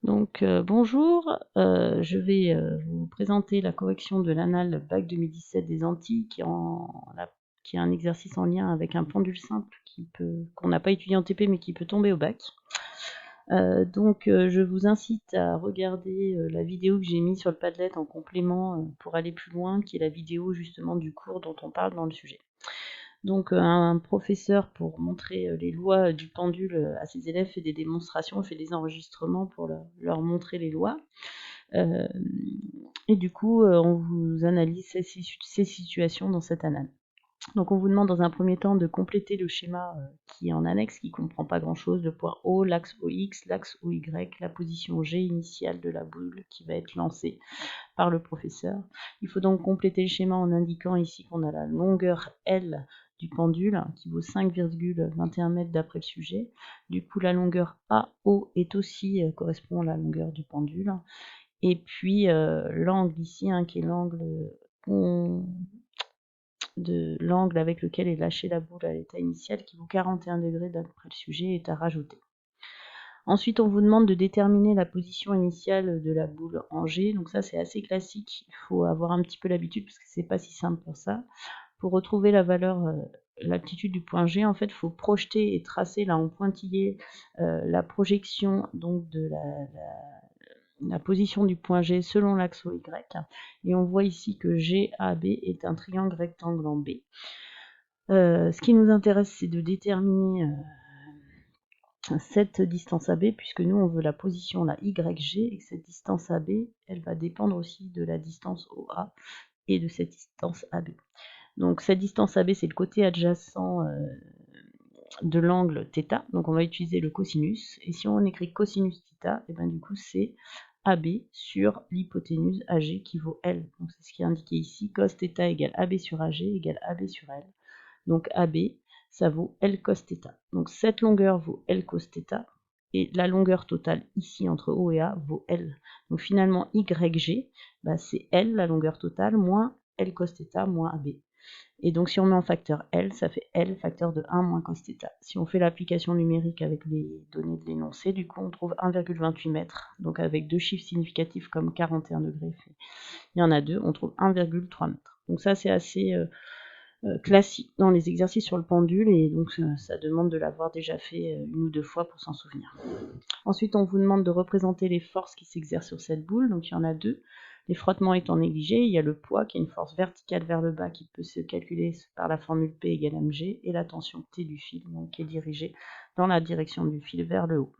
Bonjour, je vais vous présenter la correction de l'annale Bac 2017 des Antilles qui est un exercice en lien avec un pendule simple qu'on n'a pas étudié en TP mais qui peut tomber au bac. Je vous incite à regarder la vidéo que j'ai mise sur le Padlet en complément pour aller plus loin, qui est la vidéo justement du cours dont on parle dans le sujet. Un professeur, pour montrer les lois du pendule à ses élèves, fait des démonstrations, fait des enregistrements pour leur montrer les lois. On vous analyse ces situations dans cette annale. Donc on vous demande dans un premier temps de compléter le schéma qui est en annexe, qui ne comprend pas grand-chose, le point O, l'axe OX, l'axe OY, la position G initiale de la boule qui va être lancée par le professeur. Il faut donc compléter le schéma en indiquant ici qu'on a la longueur L du pendule qui vaut 5,21 mètres d'après le sujet. Du coup, la longueur AO est aussi correspond à la longueur du pendule. Et puis l'angle ici, qui est l'angle avec lequel est lâchée la boule à l'état initial, qui vaut 41 degrés d'après le sujet, est à rajouter. Ensuite, on vous demande de déterminer la position initiale de la boule en G. Donc ça, c'est assez classique. Il faut avoir un petit peu l'habitude parce que c'est pas si simple pour ça. Pour retrouver la valeur, l'altitude du point G, en fait, il faut projeter et tracer là en pointillé la projection donc de la position du point G selon l'axe OY. Et on voit ici que GAB est un triangle rectangle en B. Ce qui nous intéresse, c'est de déterminer cette distance AB, puisque nous on veut la position la YG, et que cette distance AB, elle va dépendre aussi de la distance OA et de cette distance AB. Donc cette distance AB, c'est le côté adjacent de l'angle θ, donc on va utiliser le cosinus, et si on écrit cosinus θ, et bien du coup c'est AB sur l'hypoténuse AG qui vaut L. Donc c'est ce qui est indiqué ici, cos θ égale AB sur AG égale AB sur L. Donc AB, ça vaut L cos θ. Donc cette longueur vaut L cos θ, et la longueur totale ici entre O et A vaut L. Donc finalement YG, c'est L, la longueur totale, moins L cos θ moins AB. Et donc si on met en facteur L, ça fait L facteur de 1 moins cos θ. Si on fait l'application numérique avec les données de l'énoncé, du coup on trouve 1,28 mètres. Donc avec deux chiffres significatifs comme 41 degrés, il y en a deux, on trouve 1,3 mètres. Donc ça c'est assez classique dans les exercices sur le pendule, et donc ça demande de l'avoir déjà fait une ou deux fois pour s'en souvenir. Ensuite, on vous demande de représenter les forces qui s'exercent sur cette boule, donc il y en a deux. Les frottements étant négligés, il y a le poids qui est une force verticale vers le bas qui peut se calculer par la formule P égale mg, et la tension T du fil, donc qui est dirigée dans la direction du fil vers le haut.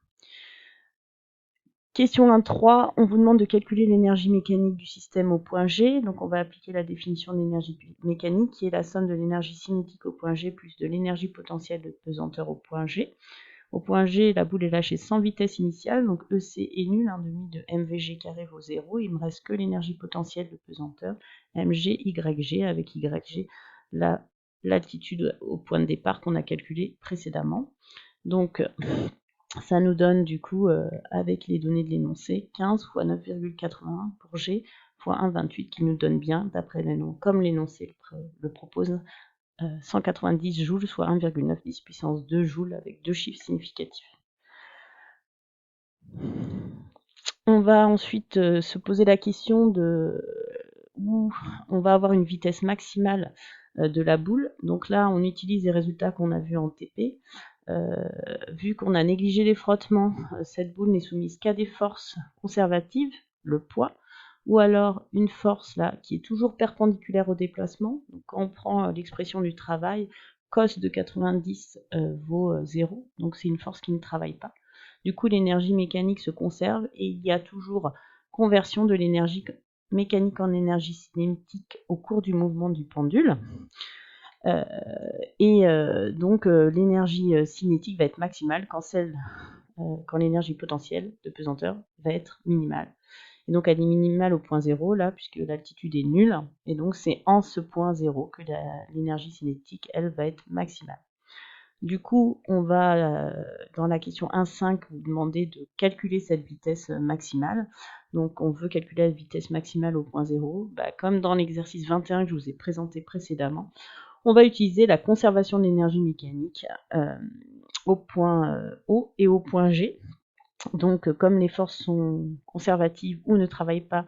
Question 1.3, on vous demande de calculer l'énergie mécanique du système au point G. Donc on va appliquer la définition de l'énergie mécanique qui est la somme de l'énergie cinétique au point G plus de l'énergie potentielle de pesanteur au point G. Au point G, la boule est lâchée sans vitesse initiale, donc EC est nul, 1/2 de mvg carré vaut 0. Il me reste que l'énergie potentielle de pesanteur, mg YG, avec YG l'altitude au point de départ qu'on a calculé précédemment. Donc ça nous donne du coup, avec les données de l'énoncé, 15 fois 9,81 pour G fois 1,28 qui nous donne bien, d'après l'énoncé, comme l'énoncé le propose, 190 joules, soit 1,9 10 puissance 2 joules avec deux chiffres significatifs. On va ensuite se poser la question de où on va avoir une vitesse maximale de la boule. Donc là, on utilise les résultats qu'on a vus en TP. Vu qu'on a négligé les frottements, cette boule n'est soumise qu'à des forces conservatives, le poids, ou alors une force là qui est toujours perpendiculaire au déplacement. Donc quand on prend l'expression du travail, cos de 90 vaut 0, donc c'est une force qui ne travaille pas. Du coup, l'énergie mécanique se conserve et il y a toujours conversion de l'énergie mécanique en énergie cinétique au cours du mouvement du pendule. L'énergie cinétique va être maximale quand l'énergie potentielle de pesanteur va être minimale. Et donc elle est minimale au point 0 là, puisque l'altitude est nulle, et donc c'est en ce point 0 que l'énergie cinétique, elle, va être maximale. Du coup, on va, dans la question 1.5, vous demander de calculer cette vitesse maximale. Donc on veut calculer la vitesse maximale au point 0. Comme dans l'exercice 21 que je vous ai présenté précédemment, on va utiliser la conservation de l'énergie mécanique au point O et au point G. Donc, comme les forces sont conservatives ou ne travaillent pas,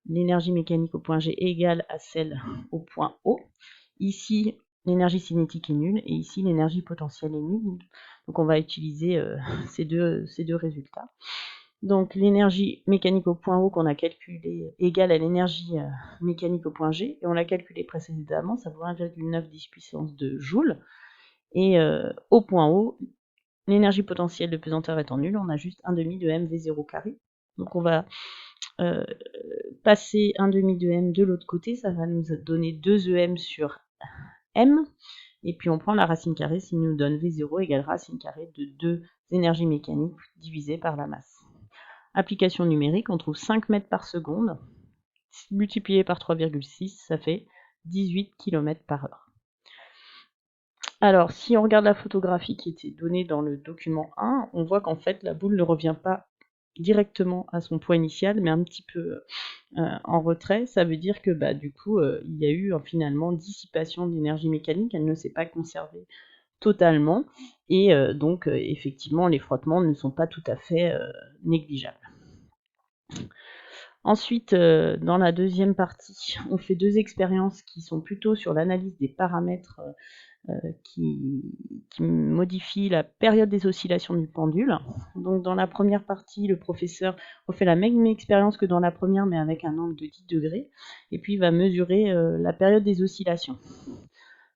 l'énergie mécanique au point G est égale à celle au point O. Ici, l'énergie cinétique est nulle et ici, l'énergie potentielle est nulle. Donc, on va utiliser ces deux résultats. Donc, l'énergie mécanique au point O qu'on a calculée est égale à l'énergie mécanique au point G, et on l'a calculé précédemment, ça vaut 1,9 10 puissance de joules. Et au point O, l'énergie potentielle de pesanteur étant nulle, on a juste 1 demi de mv0 carré. Donc on va passer 1 demi de m de l'autre côté, ça va nous donner 2 em sur m, et puis on prend la racine carrée, ce qui nous donne v0 égale racine carrée de 2 énergies mécaniques divisées par la masse. Application numérique, on trouve 5 mètres par seconde, multiplié par 3,6, ça fait 18 km par heure. Alors, si on regarde la photographie qui était donnée dans le document 1, on voit qu'en fait, la boule ne revient pas directement à son poids initial, mais un petit peu en retrait. Ça veut dire que du coup, il y a eu finalement dissipation d'énergie mécanique, elle ne s'est pas conservée totalement, et donc effectivement, les frottements ne sont pas tout à fait négligeables. Ensuite, dans la deuxième partie, on fait 2 expériences qui sont plutôt sur l'analyse des paramètres qui modifient la période des oscillations du pendule. Donc dans la première partie, le professeur refait la même expérience que dans la première, mais avec un angle de 10 degrés, et puis il va mesurer la période des oscillations.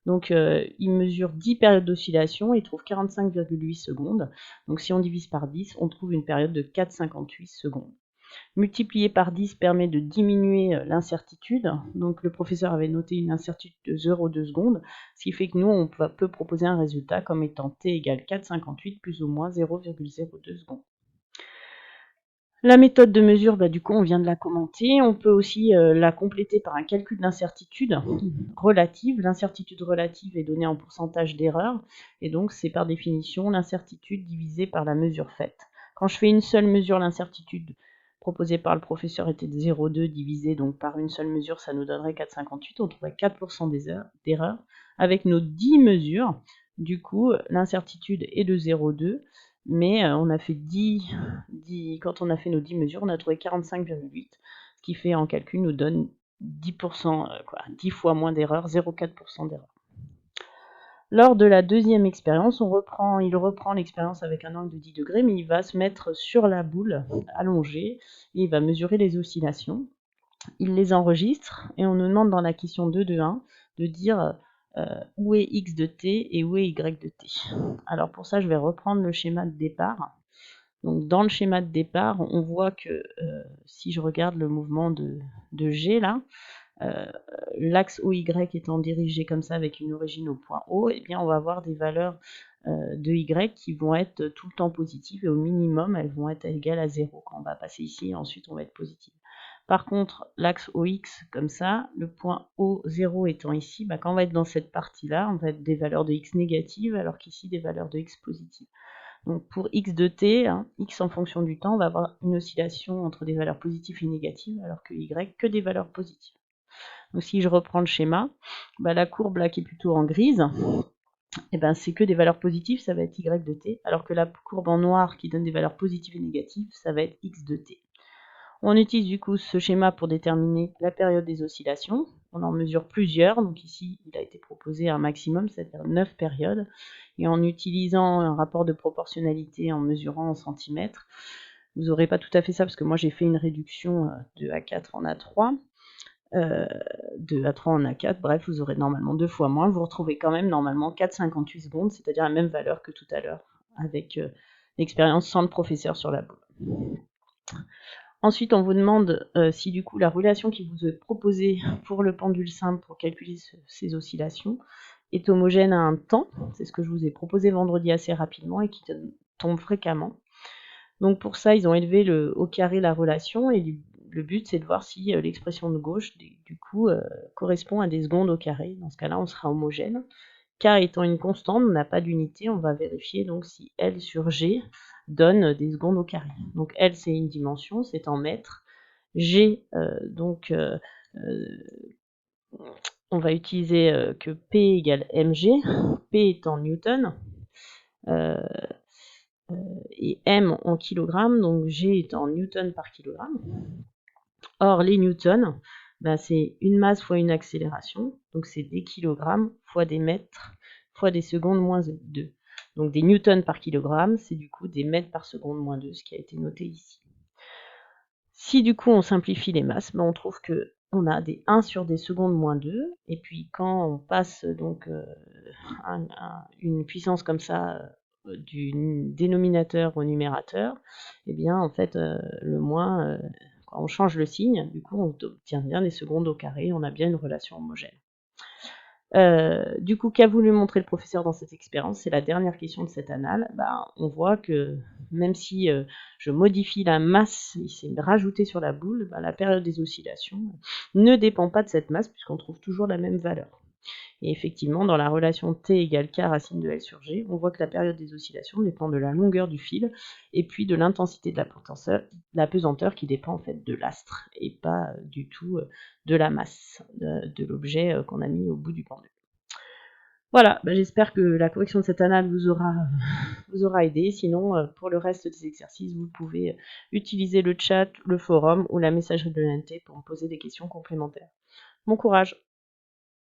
Donc il mesure 10 périodes d'oscillation et trouve 45,8 secondes. Donc si on divise par 10, on trouve une période de 4,58 secondes. Multiplier par 10 permet de diminuer l'incertitude. Donc le professeur avait noté une incertitude de 0,2 secondes, ce qui fait que nous, on peut proposer un résultat comme étant t égale 4,58 plus ou moins 0,02 secondes. La méthode de mesure, du coup, on vient de la commenter. On peut aussi la compléter par un calcul d'incertitude relative. L'incertitude relative est donnée en pourcentage d'erreur, et donc c'est par définition l'incertitude divisée par la mesure faite. Quand je fais une seule mesure, l'incertitude proposée par le professeur était de 0,2 divisé donc par une seule mesure, ça nous donnerait 4,58. On trouverait 4% d'erreur. Avec nos 10 mesures, du coup, l'incertitude est de 0,2. Mais on a fait quand on a fait nos 10 mesures, on a trouvé 45,8, ce qui fait en calcul nous donne 10%, 10 fois moins d'erreurs, 0,4% d'erreur. Lors de la deuxième expérience, il reprend l'expérience avec un angle de 10 degrés, mais il va se mettre sur la boule allongée et il va mesurer les oscillations. Il les enregistre et on nous demande dans la question 2.2.1 de dire où est x de t et où est y de t. Alors pour ça, je vais reprendre le schéma de départ. Donc dans le schéma de départ, on voit que si je regarde le mouvement de G là, l'axe OY étant dirigé comme ça avec une origine au point O, eh bien on va avoir des valeurs de Y qui vont être tout le temps positives et au minimum elles vont être égales à 0 quand on va passer ici et ensuite on va être positive. Par contre, l'axe OX comme ça, le point O0 étant ici, quand on va être dans cette partie-là, on va être des valeurs de X négatives alors qu'ici des valeurs de X positives. Donc pour x de t, x en fonction du temps, on va avoir une oscillation entre des valeurs positives et négatives, alors que y, que des valeurs positives. Donc si je reprends le schéma, la courbe là qui est plutôt en grise, c'est que des valeurs positives, ça va être y de t, alors que la courbe en noir qui donne des valeurs positives et négatives, ça va être x de t. On utilise du coup ce schéma pour déterminer la période des oscillations. On en mesure plusieurs, donc ici il a été proposé un maximum, c'est-à-dire 9 périodes. Et en utilisant un rapport de proportionnalité en mesurant en centimètres, vous n'aurez pas tout à fait ça parce que moi j'ai fait une réduction de A4 en A3, de A3 en A4, bref, vous aurez normalement 2 fois moins. Vous retrouvez quand même normalement 4,58 secondes, c'est-à-dire la même valeur que tout à l'heure, avec l'expérience sans le professeur sur la boule. Ensuite, on vous demande si du coup la relation qui vous est proposée pour le pendule simple pour calculer ces oscillations est homogène à un temps. C'est ce que je vous ai proposé vendredi assez rapidement et qui tombe fréquemment. Donc pour ça, ils ont élevé au carré la relation et le but c'est de voir si l'expression de gauche du coup correspond à des secondes au carré. Dans ce cas-là, on sera homogène. K étant une constante, on n'a pas d'unité, on va vérifier donc si L sur G donne des secondes au carré. Donc L c'est une dimension, c'est en mètres. G, on va utiliser que P égale mg, P est en newton, et M en kilogrammes, donc G est en newton par kilogramme. Or, les newtons, ben, c'est une masse fois une accélération, donc c'est des kilogrammes fois des mètres fois des secondes moins 2. Donc des newtons par kilogramme, c'est du coup des mètres par seconde moins 2, ce qui a été noté ici. Si du coup on simplifie les masses, ben, on trouve que on a des 1 sur des secondes moins 2, et puis quand on passe donc une puissance comme ça du dénominateur au numérateur, eh bien en fait le moins, quand on change le signe, du coup on obtient bien des secondes au carré, on a bien une relation homogène. Du coup, qu'a voulu montrer le professeur dans cette expérience? C'est la dernière question de cette annale. Ben, on voit que même si je modifie la masse, c'est rajouté sur la boule, ben, la période des oscillations ne dépend pas de cette masse puisqu'on trouve toujours la même valeur. Et effectivement, dans la relation T égale K racine de L sur G, on voit que la période des oscillations dépend de la longueur du fil et puis de l'intensité de la pesanteur qui dépend en fait de l'astre et pas du tout de la masse de l'objet qu'on a mis au bout du pendule. Voilà, ben j'espère que la correction de cette annale vous aura aidé. Sinon, pour le reste des exercices, vous pouvez utiliser le chat, le forum ou la messagerie de l'ENT pour me poser des questions complémentaires. Bon courage!